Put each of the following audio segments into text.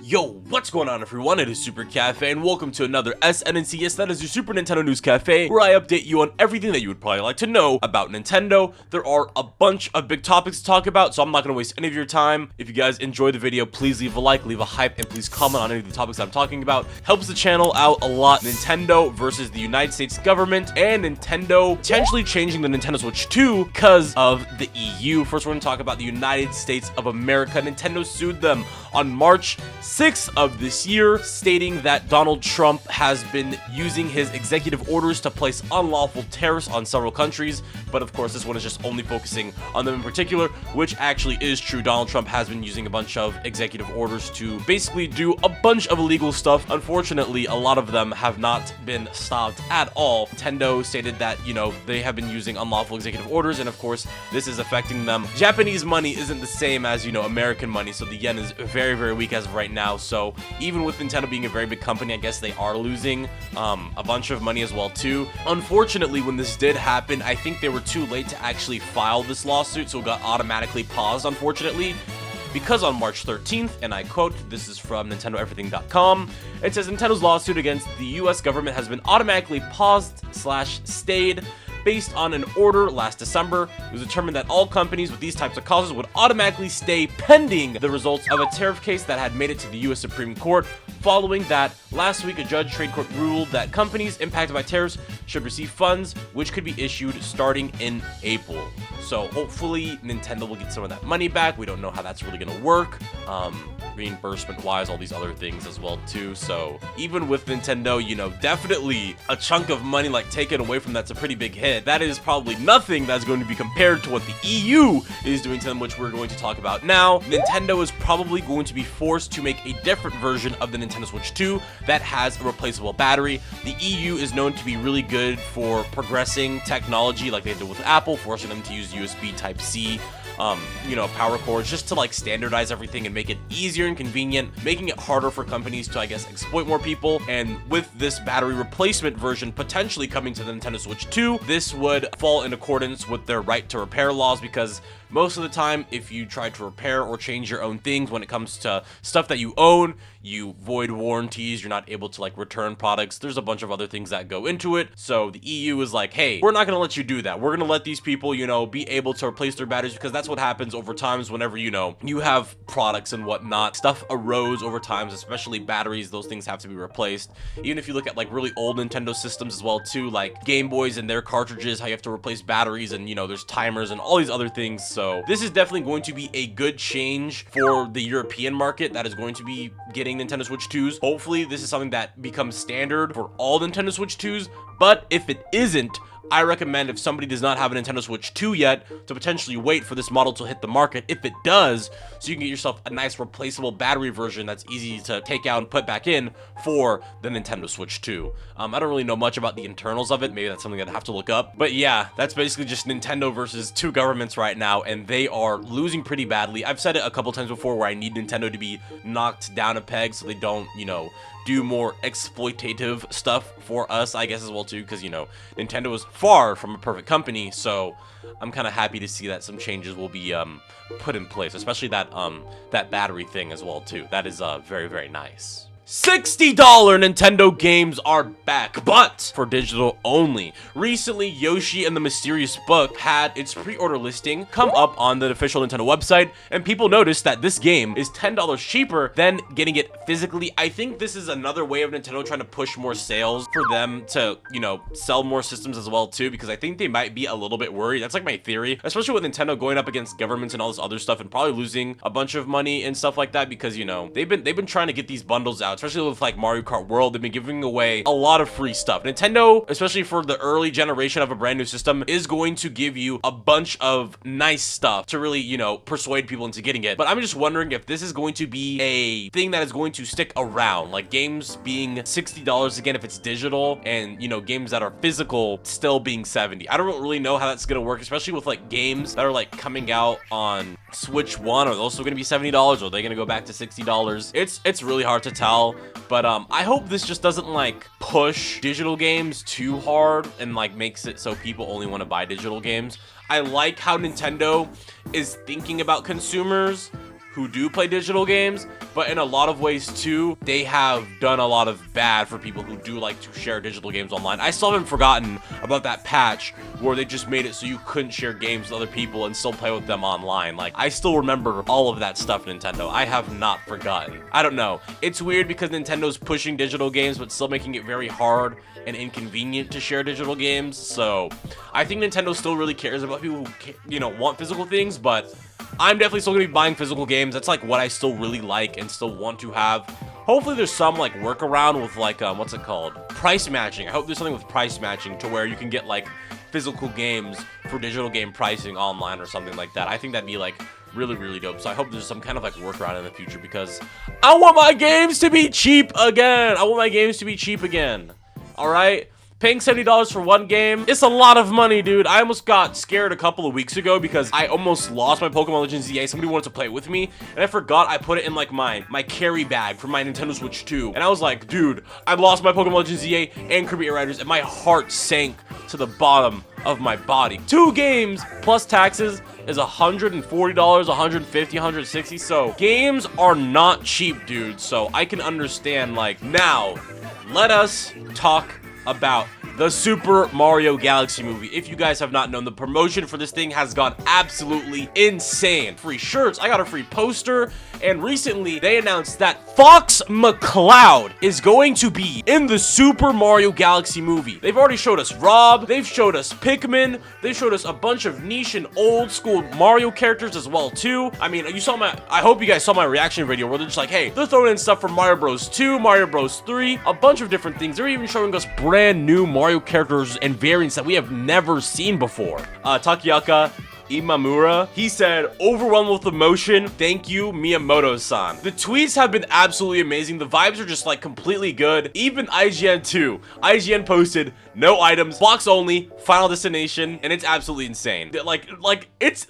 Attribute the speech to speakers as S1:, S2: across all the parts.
S1: Yo, what's going on everyone? It is Super Cafe and welcome to another Snnc. Yes, that is your Super Nintendo News Cafe, where I update you on everything that you would probably like to know about Nintendo. There are a bunch of big topics to talk about, so I'm not going to waste any of your time. If you guys enjoy the video, please leave a like, leave a hype, and please comment on any of the topics I'm talking about. Helps the channel out a lot. Nintendo versus the United States government, and Nintendo potentially changing the Nintendo Switch 2 because of the EU. First, we're going to talk about the United States of America. Nintendo sued them on March 6th of this year, stating that Donald Trump has been using his executive orders to place unlawful tariffs on several countries. But of course, this one is just only focusing on them in particular, which actually is true. Donald Trump has been using a bunch of executive orders to basically do a bunch of illegal stuff. Unfortunately, a lot of them have not been stopped at all. Nintendo stated that, they have been using unlawful executive orders, and of course, this is affecting them. Japanese money isn't the same as, American money, so the yen is very, very weak as of right now. So even with Nintendo being a very big company, I guess they are losing a bunch of money as well too. Unfortunately, when this did happen, I think they were too late to actually file this lawsuit, so it got automatically paused, unfortunately. Because on March 13th, and I quote, this is from NintendoEverything.com, it says Nintendo's lawsuit against the US government has been automatically paused/stayed based on an order last December. It was determined that all companies with these types of causes would automatically stay pending the results of a tariff case that had made it to the US Supreme Court. Following that, last week a judge trade court ruled that companies impacted by tariffs should receive funds, which could be issued starting in April. So hopefully Nintendo will get some of that money back. We don't know how that's really going to work. Reimbursement wise, all these other things as well too. So even with Nintendo, definitely a chunk of money like taken away from that's a pretty big hit. That is probably nothing that's going to be compared to what the EU is doing to them, which we're going to talk about now. Nintendo is probably going to be forced to make a different version of the Nintendo Switch 2 that has a replaceable battery. The EU is known to be really good for progressing technology like they did with Apple, forcing them to use USB Type-C power cords just to like standardize everything and make it easier and convenient, making it harder for companies to, I guess, exploit more people. And with this battery replacement version potentially coming to the Nintendo Switch 2, this would fall in accordance with their right to repair laws, because most of the time, if you try to repair or change your own things when it comes to stuff that you own, you void warranties, you're not able to like return products. There's a bunch of other things that go into it. So the EU is like, hey, we're not going to let you do that. We're going to let these people, be able to replace their batteries, because that's what happens over times whenever, you have products and whatnot. Stuff erodes over times, especially batteries. Those things have to be replaced. Even if you look at like really old Nintendo systems as well too, like Game Boys and their cartridges, how you have to replace batteries, and there's timers and all these other things. So this is definitely going to be a good change for the European market that is going to be getting Nintendo Switch 2s. Hopefully this is something that becomes standard for all Nintendo Switch 2s, but if it isn't, I recommend, if somebody does not have a Nintendo Switch 2 yet, to potentially wait for this model to hit the market if it does, so you can get yourself a nice replaceable battery version that's easy to take out and put back in for the Nintendo Switch 2. I don't really know much about the internals of it. Maybe that's something I'd have to look up. But yeah, that's basically just Nintendo versus two governments right now, and they are losing pretty badly. I've said it a couple times before where I need Nintendo to be knocked down a peg so they don't, do more exploitative stuff for us, I guess, as well too, because Nintendo is far from a perfect company. So I'm kind of happy to see that some changes will be put in place, especially that that battery thing as well too. That is very, very nice. $60 Nintendo games are back, but for digital only. Recently, Yoshi and the Mysterious Book had its pre-order listing come up on the official Nintendo website, and people noticed that this game is $10 cheaper than getting it physically. I think this is another way of Nintendo trying to push more sales for them to, sell more systems as well too, because I think they might be a little bit worried. That's like my theory, especially with Nintendo going up against governments and all this other stuff and probably losing a bunch of money and stuff like that, because, they've been trying to get these bundles out. Especially with like Mario Kart World, they've been giving away a lot of free stuff. Nintendo, especially for the early generation of a brand new system, is going to give you a bunch of nice stuff to really, persuade people into getting it. But I'm just wondering if this is going to be a thing that is going to stick around, like games being $60 again if it's digital, and games that are physical still being $70. I don't really know how that's gonna work, especially with like games that are like coming out on Switch 1. Are they also gonna be $70, or are they gonna go back to $60? It's really hard to tell. But I hope this just doesn't like push digital games too hard and like makes it so people only want to buy digital games. I like how Nintendo is thinking about consumers, who do play digital games, but in a lot of ways too, they have done a lot of bad for people who do like to share digital games online. I still haven't forgotten about that patch where they just made it so you couldn't share games with other people and still play with them online. Like, I still remember all of that stuff, Nintendo. I have not forgotten. I don't know. It's weird because Nintendo's pushing digital games, but still making it very hard and inconvenient to share digital games. So I think Nintendo still really cares about people who, you know, want physical things, but I'm definitely still gonna be buying physical games. That's like what I still really like and still want to have. Hopefully there's some like workaround with like, what's it called? Price matching. I hope there's something with price matching to where you can get like physical games for digital game pricing online or something like that. I think that'd be like really, really dope. So I hope there's some kind of like workaround in the future because I want my games to be cheap again. I want my games to be cheap again. All right? Paying $70 for one game, it's a lot of money, dude. I almost got scared a couple of weeks ago because I almost lost my Pokemon Legends ZA. Somebody wanted to play it with me, and I forgot I put it in like my carry bag for my Nintendo Switch 2. And I was like, dude, I lost my Pokemon Legends ZA and Kirby Air Riders, and my heart sank to the bottom of my body. 2 games plus taxes is $140, $150, $160. So games are not cheap, dude. So I can understand. Like, now, let us talk about the Super Mario Galaxy movie. If you guys have not known, the promotion for this thing has gone absolutely insane. Free shirts, I got a free poster, and recently they announced that Fox McCloud is going to be in the Super Mario Galaxy movie. They've already showed us Rob, they've showed us Pikmin, they showed us a bunch of niche and old school Mario characters as well too. I mean, you saw I hope you guys saw my reaction video where they're just like, hey, they're throwing in stuff from Mario Bros 2, Mario Bros 3, a bunch of different things. They're even showing us brand new Mario characters and variants that we have never seen before. Takayaka Imamura, he said, overwhelmed with emotion, thank you, Miyamoto-san. The tweets have been absolutely amazing. The vibes are just like completely good. Even IGN too. IGN posted, no items, box only, Final Destination, and it's absolutely insane. It's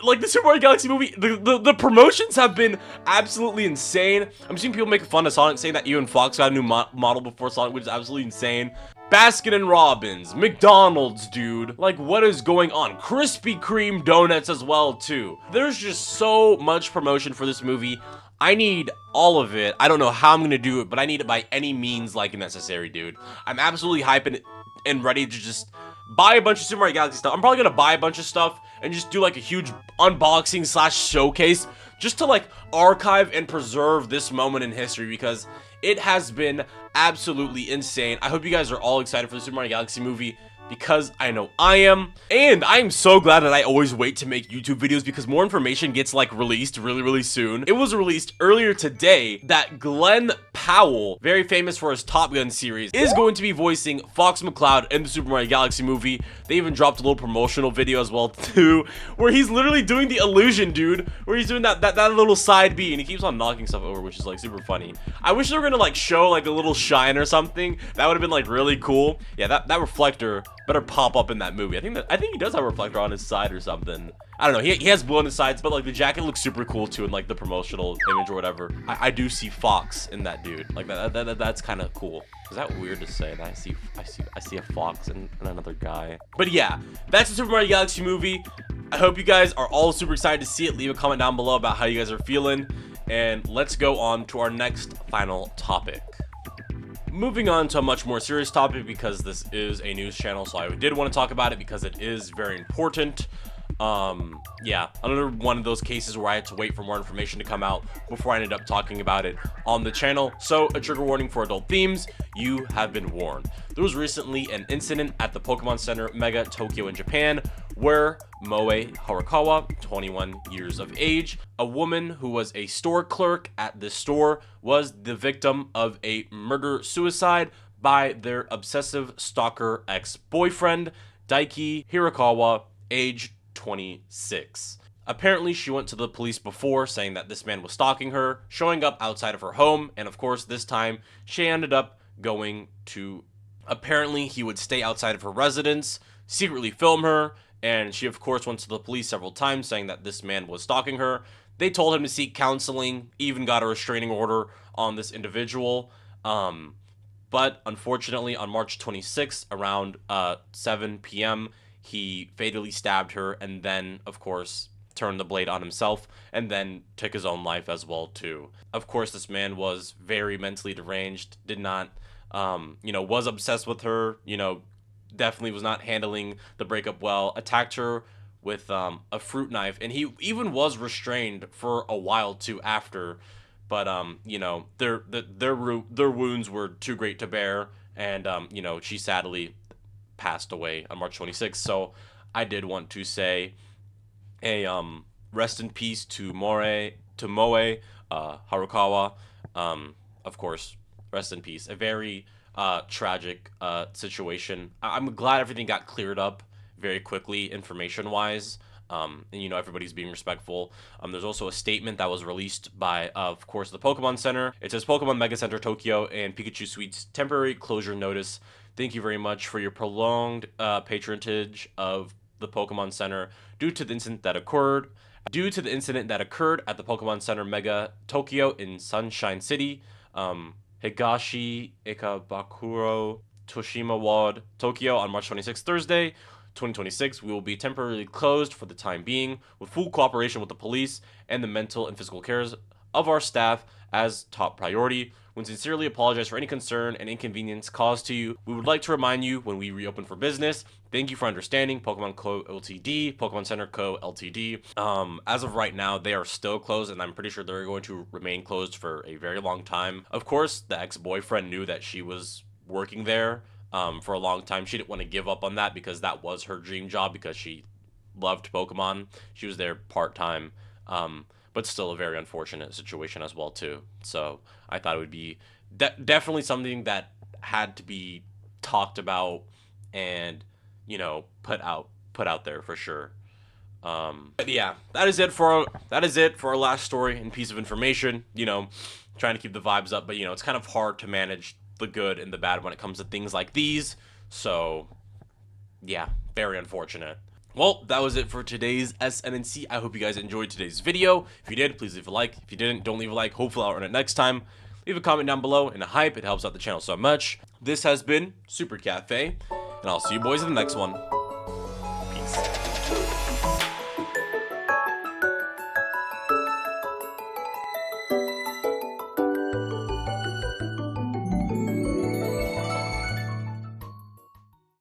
S1: like the Super Mario Galaxy movie, the promotions have been absolutely insane. I'm seeing people making fun of Sonic, saying that even Fox got a new model before Sonic, which is absolutely insane. Baskin and Robbins, McDonald's, dude. Like, what is going on? Krispy Kreme donuts as well, too. There's just so much promotion for this movie. I need all of it. I don't know how I'm gonna do it, but I need it by any means like necessary, dude. I'm absolutely hyping and ready to just buy a bunch of Super Mario Galaxy stuff. I'm probably gonna buy a bunch of stuff and just do like a huge unboxing / showcase just to like archive and preserve this moment in history because it has been absolutely insane. I hope you guys are all excited for the Super Mario Galaxy movie because I know I am. And I am so glad that I always wait to make YouTube videos because more information gets like released really, really soon. It was released earlier today that Glenn Powell, very famous for his Top Gun series, is going to be voicing Fox McCloud in the Super Mario Galaxy movie. They even dropped a little promotional video as well too, where he's literally doing the illusion, dude, where he's doing that little side B and he keeps on knocking stuff over, which is like super funny. I wish they were gonna like show like a little shine or something. That would have been like really cool. Yeah, that reflector better pop up in that movie. I think he does have a reflector on his side or something. I don't know. He has blue on his sides, but like the jacket looks super cool too in like the promotional image or whatever. I do see Fox in that dude. Like that's kind of cool. Is that weird to say that I see a fox and another guy? But yeah, that's the Super Mario Galaxy movie. I hope you guys are all super excited to see it. Leave a comment down below about how you guys are feeling, and let's go on to our next final topic. Moving on to a much more serious topic because this is a news channel, so I did want to talk about it because it is very important. Yeah, another one of those cases where I had to wait for more information to come out before I ended up talking about it on the channel. So a trigger warning for adult themes, you have been warned. There was recently an incident at the Pokemon Center Mega Tokyo in Japan where Moe Harakawa, 21 years of age, a woman who was a store clerk at this store, was the victim of a murder-suicide by their obsessive stalker ex-boyfriend, Daiki Hirakawa, aged 26. Apparently, she went to the police before saying that this man was stalking her, showing up outside of her home, and of course, this time, she ended up going to... Apparently, he would stay outside of her residence, secretly film her, and she of course went to the police several times saying that this man was stalking her. They told him to seek counseling, even got a restraining order on this individual. But unfortunately, on March 26th, around 7 p.m., he fatally stabbed her and then, of course, turned the blade on himself and then took his own life as well too. Of course, this man was very mentally deranged, did not, was obsessed with her, definitely was not handling the breakup well, attacked her with a fruit knife, and he even was restrained for a while too after. But their wounds were too great to bear, and she sadly passed away on March 26th. So I did want to say a rest in peace to Moe Harukawa. Of course, rest in peace. A very tragic situation. I'm glad everything got cleared up very quickly, information wise. And everybody's being respectful. There's also a statement that was released by, of course, the Pokemon Center. It says Pokemon Mega Center Tokyo and Pikachu Suites temporary closure notice. Thank you very much for your prolonged patronage of the Pokemon Center due to the incident that occurred. Due to the incident that occurred at the Pokemon Center Mega Tokyo in Sunshine City, Higashi Ikebukuro, Toshima Ward, Tokyo on March 26th, Thursday, 2026, we will be temporarily closed for the time being, with full cooperation with the police and the mental and physical cares of our staff as top priority. We sincerely apologize for any concern and inconvenience caused to you. We would like to remind you when we reopen for business. Thank you for understanding. Pokemon Co. Ltd, Pokemon Center Co. Ltd. As of right now, they are still closed, and I'm pretty sure they're going to remain closed for a very long time. Of course, the ex-boyfriend knew that she was working there for a long time. She didn't want to give up on that because that was her dream job, because she loved Pokemon. She was there part-time, but still a very unfortunate situation as well too. So I thought it would be definitely something that had to be talked about and put out there for sure. But yeah, that is it for our last story and piece of information. Trying to keep the vibes up, but it's kind of hard to manage the good and the bad when it comes to things like these. So yeah, very unfortunate. Well, that was it for today's Snnc. I hope you guys enjoyed today's video. If you did, please leave a like. If you didn't, don't leave a like. Hopefully I'll earn it next time. Leave a comment down below and a hype. It helps out the channel so much. This has been Super Cafe, and I'll see you boys in the next one. Peace.